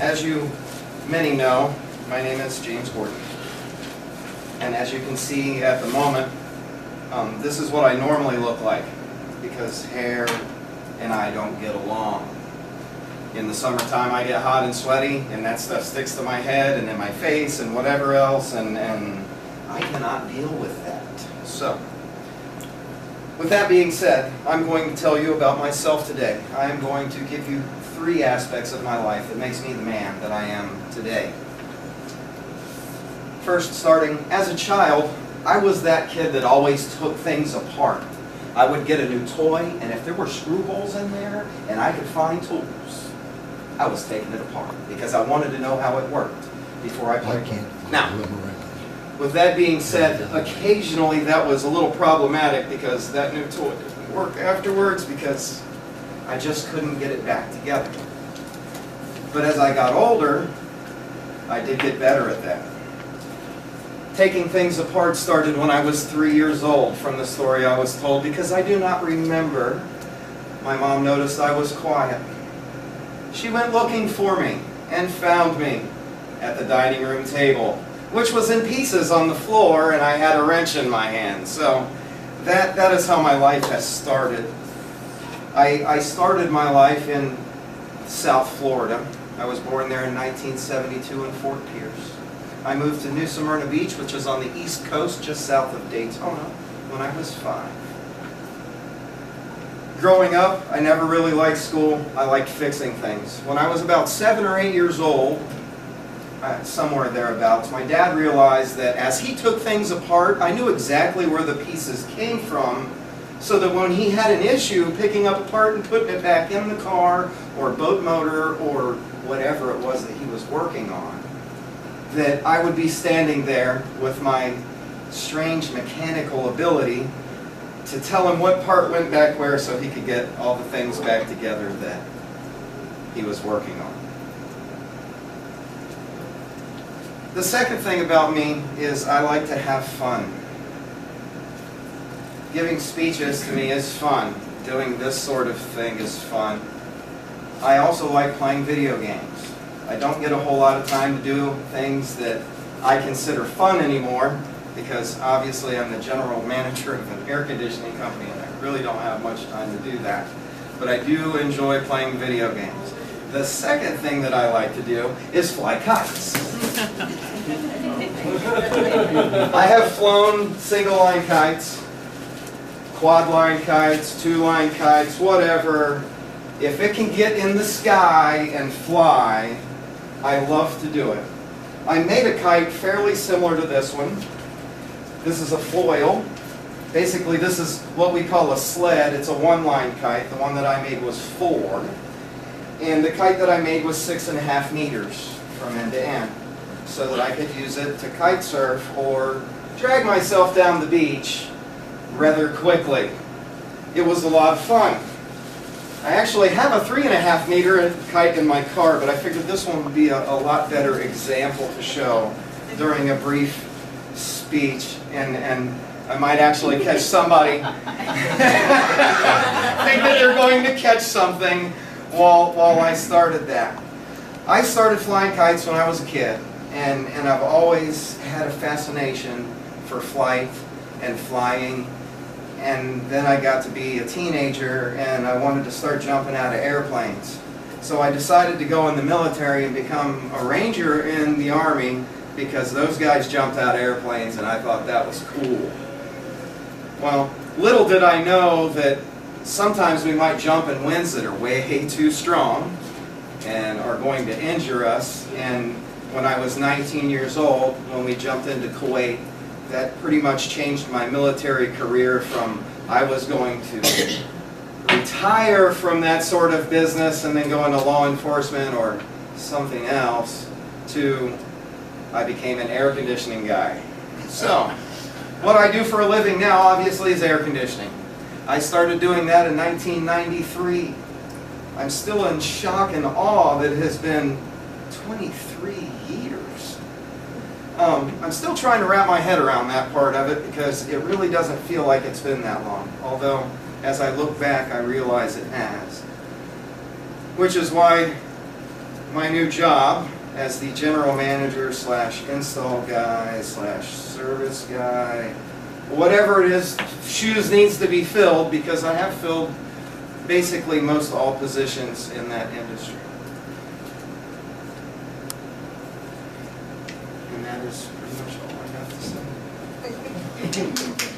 As you many know, my name is James Gordon. And as you can see at the moment, this is what I normally look like, because hair and I don't get along. In the summertime I get hot and sweaty, and that stuff sticks to my head and in my face and whatever else, and I cannot deal with that. So, with that being said, I'm going to tell you about myself today. I am going to give you 3 aspects of my life that makes me the man that I am today. First, starting as a child, I was that kid that always took things apart. I would get a new toy, and if there were screw holes in there and I could find tools, I was taking it apart because I wanted to know how it worked before I played. Now, with that being said, occasionally that was a little problematic because that new toy didn't work afterwards because I just couldn't get it back together. But as I got older, I did get better at that. Taking things apart started when I was 3 years old, from the story I was told, because I do not remember. My mom noticed I was quiet. She went looking for me and found me at the dining room table, which was in pieces on the floor, and I had a wrench in my hand. So that is how my life has started. I started my life in South Florida. I was born there in 1972 in Fort Pierce. I moved to New Smyrna Beach, which is on the East Coast, just south of Daytona, when I was 5. Growing up, I never really liked school. I liked fixing things. When I was about 7 or 8 years old, somewhere thereabouts, my dad realized that as he took things apart, I knew exactly where the pieces came from, so that when he had an issue picking up a part and putting it back in the car, or boat motor, or whatever it was that he was working on, that I would be standing there with my strange mechanical ability to tell him what part went back where so he could get all the things back together that he was working on. The second thing about me is I like to have fun. Giving speeches to me is fun. Doing this sort of thing is fun. I also like playing video games. I don't get a whole lot of time to do things that I consider fun anymore because obviously I'm the general manager of an air conditioning company and I really don't have much time to do that. But I do enjoy playing video games. The second thing that I like to do is fly kites. I have flown single-line kites, quad-line kites, 2-line kites, whatever. If it can get in the sky and fly, I love to do it. I made a kite fairly similar to this one. This is a foil. Basically, this is what we call a sled. It's a 1-line kite. The one that I made was 4. And the kite that I made was 6.5 meters from end to end, so that I could use it to kite surf or drag myself down the beach rather quickly. It was a lot of fun. I actually have a 3.5 meter kite in my car, but I figured this one would be a lot better example to show during a brief speech, and I might actually catch somebody think that they're going to catch something while I started that. I started flying kites when I was a kid, and I've always had a fascination for flight and flying. And then I got to be a teenager and I wanted to start jumping out of airplanes. So I decided to go in the military and become a ranger in the Army because those guys jumped out of airplanes and I thought that was cool. Well, little did I know that sometimes we might jump in winds that are way too strong and are going to injure us. And when I was 19 years old, when we jumped into Kuwait, that pretty much changed my military career from I was going to retire from that sort of business and then go into law enforcement or something else to I became an air conditioning guy. So, what I do for a living now obviously is air conditioning. I started doing that in 1993. I'm still in shock and awe that it has been 23 years. I'm still trying to wrap my head around that part of it because it really doesn't feel like it's been that long. Although, as I look back, I realize it has. Which is why my new job as the general manager slash install guy slash service guy, whatever it is, shoes needs to be filled, because I have filled basically most all positions in that industry. And that is pretty much all I have to say.